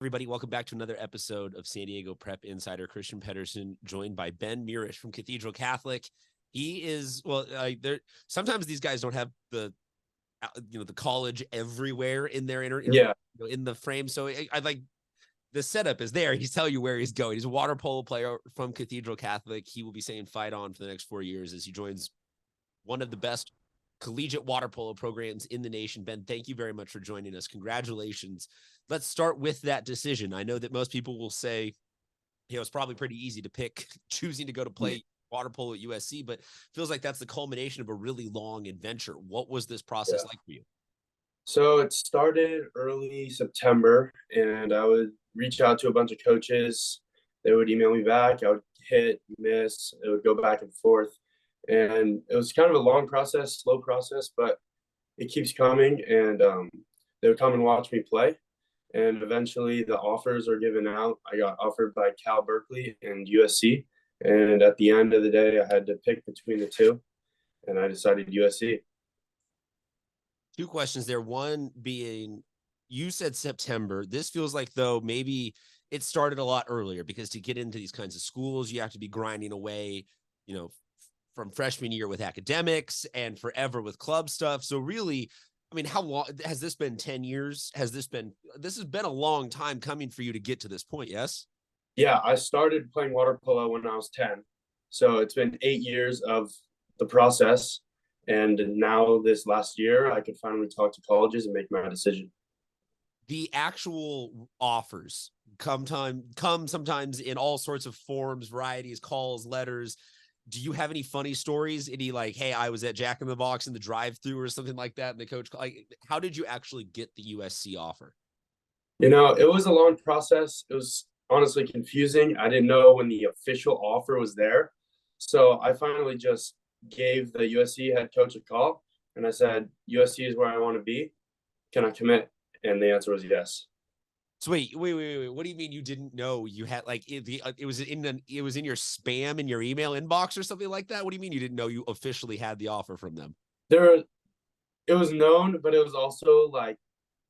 Everybody, welcome back to another episode of San Diego Prep Insider. Christian Pedersen, joined by Ben Mirisch from Cathedral Catholic. He is sometimes these guys don't have the the college everywhere in their in the frame. So I like the setup is there. He's telling you where he's going. He's a water polo player from Cathedral Catholic. He will be saying fight on for the next 4 years as he joins one of the best collegiate water polo programs in the nation. Ben, thank you very much for joining us. Congratulations. Let's start with that decision. I know that most people will say, it's probably pretty easy to pick choosing to go to play water polo at USC, but feels like that's the culmination of a really long adventure. What was this process like for you? So it started early September, and I would reach out to a bunch of coaches. They would email me back. I would hit, miss. It would go back and forth. And it was kind of a long process, slow process, but it keeps coming. And they would come and watch me play. And eventually the offers are given out. I got offered by Cal Berkeley and USC. And at the end of the day, I had to pick between the two. And I decided USC. Two questions there. One being, you said September. This feels like, though, maybe it started a lot earlier, because to get into these kinds of schools, you have to be grinding away, from freshman year with academics and forever with club stuff. So really, I mean, how long has this been? 10 years? This has been a long time coming for you to get to this point. Yes. Yeah, I started playing water polo when I was 10. So it's been 8 years of the process. And now this last year, I could finally talk to colleges and make my decision. The actual offers come sometimes in all sorts of forms, varieties, calls, letters. Do you have any funny stories? Any like, hey, I was at Jack in the Box in the drive-thru or something like that, and the coach, like, how did you actually get the USC offer? It was a long process. It was honestly confusing. I didn't know when the official offer was there. So I finally just gave the USC head coach a call, and I said, USC is where I want to be. Can I commit? And the answer was yes. So wait. What do you mean you didn't know you had, like, it was in your spam in your email inbox or something like that? What do you mean you didn't know you officially had the offer from them? It was known, but it was also like,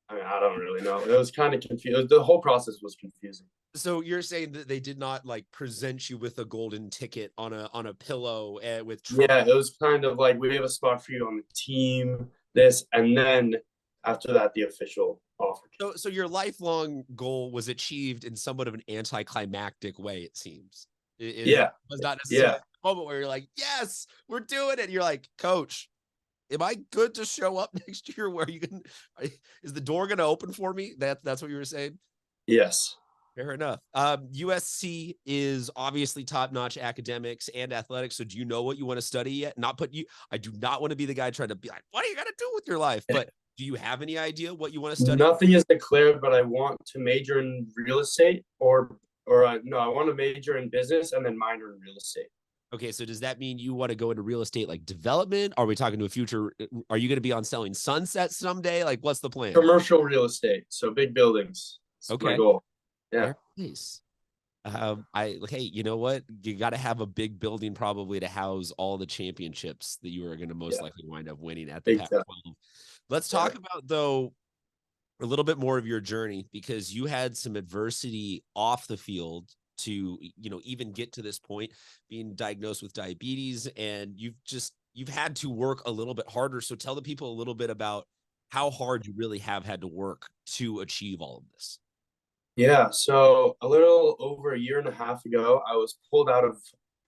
I don't really know. It was kind of confused. The whole process was confusing. So you're saying that they did not like present you with a golden ticket on a pillow with Trump? Yeah, it was kind of like, we have a spot for you on the team, this, and then after that, the official offer. So your lifelong goal was achieved in somewhat of an anticlimactic way, it seems. Yeah. Was not necessarily a moment where you're like, yes, we're doing it. And you're like, coach, am I good to show up next year? Where you can, is the door going to open for me? That's what you were saying? Yes. Fair enough. USC is obviously top-notch academics and athletics. So do you know what you want to study yet? I do not want to be the guy trying to be like, what are you going to do with your life? But do you have any idea what you want to study? Nothing is declared, but I want to major in real estate no, I want to major in business and then minor in real estate. Okay, so does that mean you want to go into real estate, like development? Are we talking to a future? Are you going to be on selling sunsets someday? Like, what's the plan? Commercial real estate, so big buildings. That's my goal. Yeah. Nice. Hey, you know what? You got to have a big building probably to house all the championships that you are going to most likely wind up winning at the Pac-12. Let's talk about, though, a little bit more of your journey, because you had some adversity off the field to, even get to this point, being diagnosed with diabetes, and you've had to work a little bit harder. So tell the people a little bit about how hard you really have had to work to achieve all of this. Yeah, so a little over a year and a half ago, I was pulled out of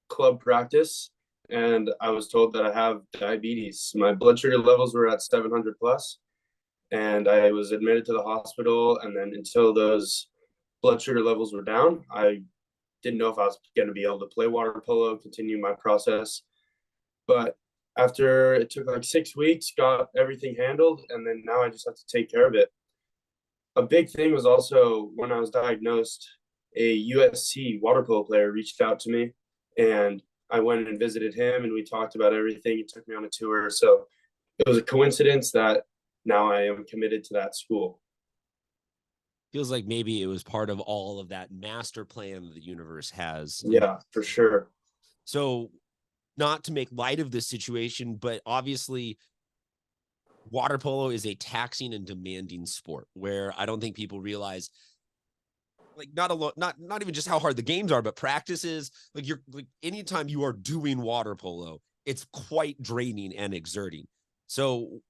club practice, and I was told that I have diabetes. My blood sugar levels were at 700 plus, and I was admitted to the hospital. And then until those blood sugar levels were down, I didn't know if I was going to be able to play water polo, continue my process. But after it took like 6 weeks, got everything handled, and then now I just have to take care of it. A big thing was also when I was diagnosed, a USC water polo player reached out to me, and I went and visited him, and we talked about everything. He took me on a tour. So it was a coincidence that now I am committed to that school. Feels like maybe it was part of all of that master plan that the universe has. Yeah, for sure. So, not to make light of this situation, but obviously water polo is a taxing and demanding sport where I don't think people realize like not a lot, not even just how hard the games are, but practices. Like you're like anytime you are doing water polo, it's quite draining and exerting. So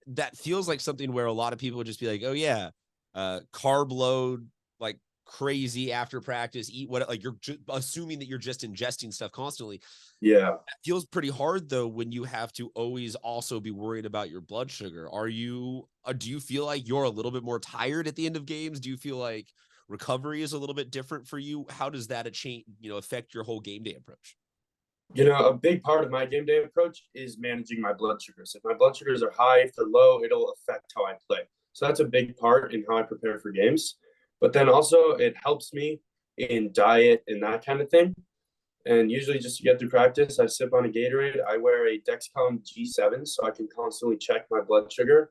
that feels like something where a lot of people would just be like, oh yeah, carb load like crazy after practice, eat what, like you're just assuming that you're just ingesting stuff constantly. Yeah. That feels pretty hard though when you have to always also be worried about your blood sugar. Are you do you feel like you're a little bit more tired at the end of games? Do you feel like recovery is a little bit different for you? How does that affect your whole game day approach? A big part of my game day approach is managing my blood sugars. If my blood sugars are high, if they're low, it'll affect how I play. So that's a big part in how I prepare for games. But then also it helps me in diet and that kind of thing. And usually just to get through practice, I sip on a Gatorade. I wear a Dexcom G7 so I can constantly check my blood sugar.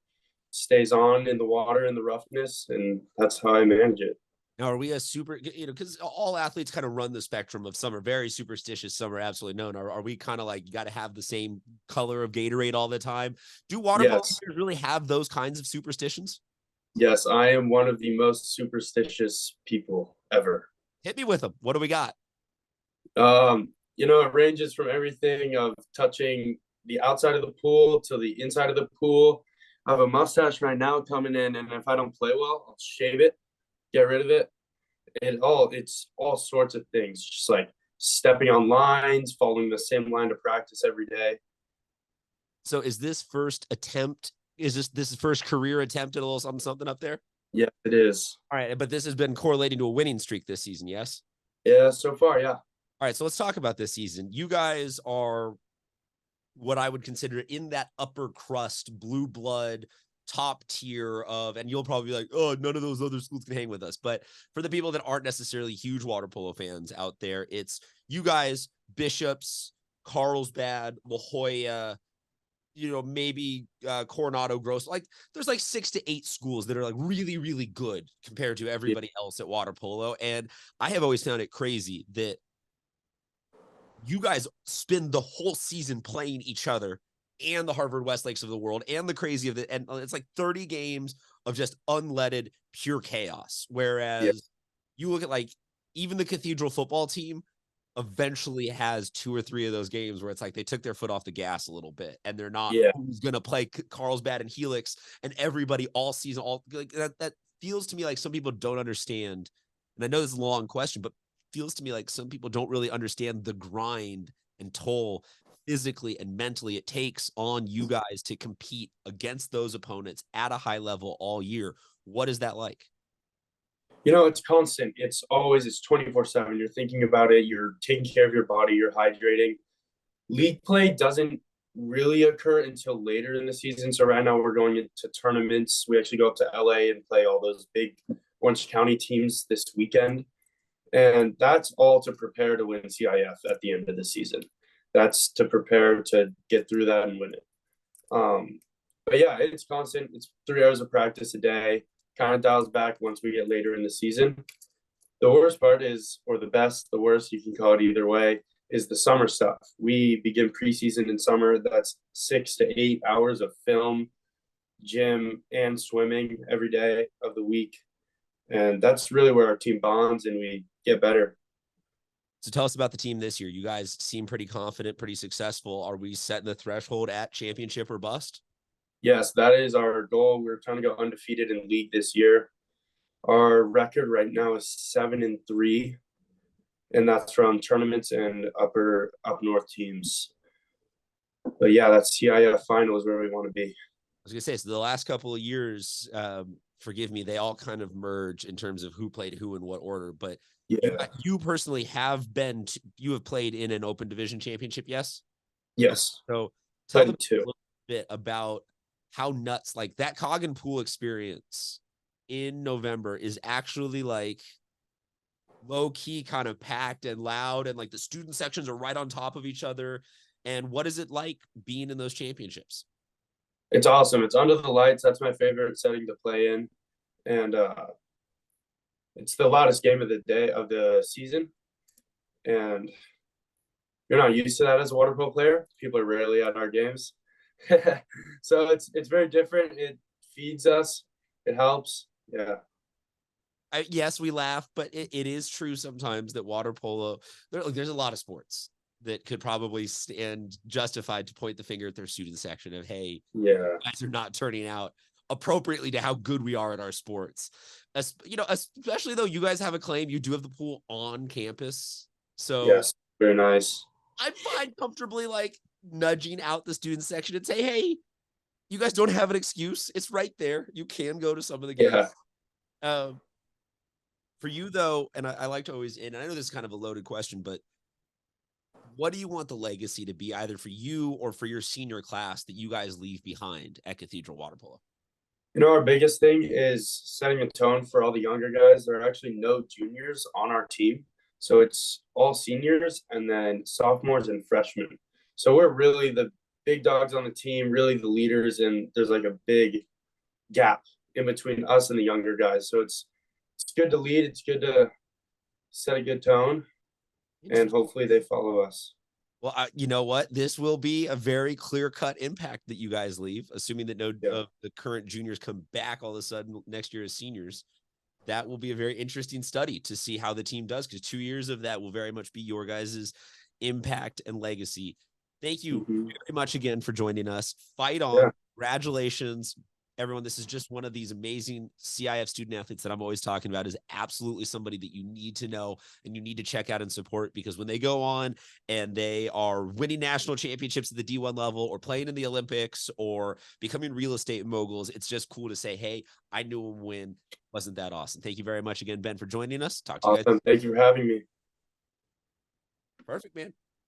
Stays on in the water and the roughness, and that's how I manage it. Now, are we a super, because all athletes kind of run the spectrum of some are very superstitious, some are absolutely known. Are we kind of like, you got to have the same color of Gatorade all the time? Do water polo Yes. players really have those kinds of superstitions? Yes, I am one of the most superstitious people ever. Hit me with them. What do we got? It ranges from everything of touching the outside of the pool to the inside of the pool. I have a mustache right now coming in, and if I don't play well, I'll shave it, get rid of it. It's all sorts of things, just like stepping on lines, following the same line to practice every day. So is this first attempt? Is this first career attempt at a little something up there? Yeah, it is. All right, but this has been correlating to a winning streak this season, yes? Yeah, so far, yeah. All right, so let's talk about this season. You guys are what I would consider in that upper crust, blue blood, top tier of, and you'll probably be like, oh, none of those other schools can hang with us. But for the people that aren't necessarily huge water polo fans out there, it's you guys, Bishops, Carlsbad, La Jolla, maybe Coronado, Gross. Like there's like 6 to 8 schools that are like really, really good compared to everybody else at water polo. And I have always found it crazy that you guys spend the whole season playing each other and the Harvard Westlakes of the world and the crazy of the, and it's like 30 games of just unleaded pure chaos. Whereas you look at like even the Cathedral football team eventually has 2 or 3 of those games where it's like they took their foot off the gas a little bit and they're not who's going to play Carlsbad and Helix and everybody all season, all like that feels to me like some people don't understand. And I know this is a long question, but feels to me like some people don't really understand the grind and toll physically and mentally it takes on you guys to compete against those opponents at a high level all year. What is that like? It's constant. It's 24/7. You're thinking about it. You're taking care of your body. You're hydrating. League play doesn't really occur until later in the season. So right now we're going into tournaments. We actually go up to LA and play all those big Orange County teams this weekend. And that's all to prepare to win CIF at the end of the season. That's to prepare to get through that and win it. But yeah, it's constant. It's 3 hours of practice a day. Kind of dials back once we get later in the season. The worst part is, or the best, the worst, you can call it either way, is the summer stuff. We begin preseason in summer. That's 6 to 8 hours of film, gym, and swimming every day of the week. And that's really where our team bonds and we get better. So tell us about the team this year. You guys seem pretty confident, pretty successful. Are we setting the threshold at championship or bust? Yes, that is our goal. We're trying to go undefeated in league this year. Our record right now is 7-3, and that's from tournaments and up north teams. But yeah, that CIF final is where we want to be. I was gonna say, so the last couple of years, forgive me, they all kind of merge in terms of who played who in what order. But you personally have you have played in an open division championship, yes? Yes. So tell them a little bit about how nuts like that Coggin Pool experience in November is actually like low key kind of packed and loud and like the student sections are right on top of each other. And what is it like being in those championships? It's awesome. It's under the lights. That's my favorite setting to play in. And it's the loudest game of the day of the season. And you're not used to that as a water polo player. People are rarely at our games. So it's very different. It feeds us. It helps. Yeah. Yes, we laugh, but it is true sometimes that water polo, there's a lot of sports that could probably stand justified to point the finger at their student section of, hey, Yeah. guys are not turning out appropriately to how good we are at our sports. Especially though you guys have a claim, you do have the pool on campus. So Yes. Very nice. I'm fine comfortably like nudging out the student section and say, hey, you guys don't have an excuse. It's right there. You can go to some of the games. Yeah. Um, for you though, and I like to always, and I know this is kind of a loaded question, but what do you want the legacy to be either for you or for your senior class that you guys leave behind at Cathedral Water Polo? Our biggest thing is setting a tone for all the younger guys. There are actually no juniors on our team. So it's all seniors and then sophomores and freshmen. So we're really the big dogs on the team, really the leaders, and there's like a big gap in between us and the younger guys. So it's good to lead, it's good to set a good tone, and hopefully they follow us. Well, you know what? This will be a very clear-cut impact that you guys leave, assuming that no of the current juniors come back all of a sudden next year as seniors. That will be a very interesting study to see how the team does, because 2 years of that will very much be your guys' impact and legacy. Thank you very much again for joining us. Fight on. Congratulations, everyone. This is just one of these amazing CIF student athletes that I'm always talking about, is absolutely somebody that you need to know and you need to check out and support, because when they go on and they are winning national championships at the D1 level or playing in the Olympics or becoming real estate moguls, it's just cool to say, hey, I knew him when. Wasn't that awesome? Thank you very much again, Ben, for joining us. Talk to you guys. Thank you for having me. Perfect, man.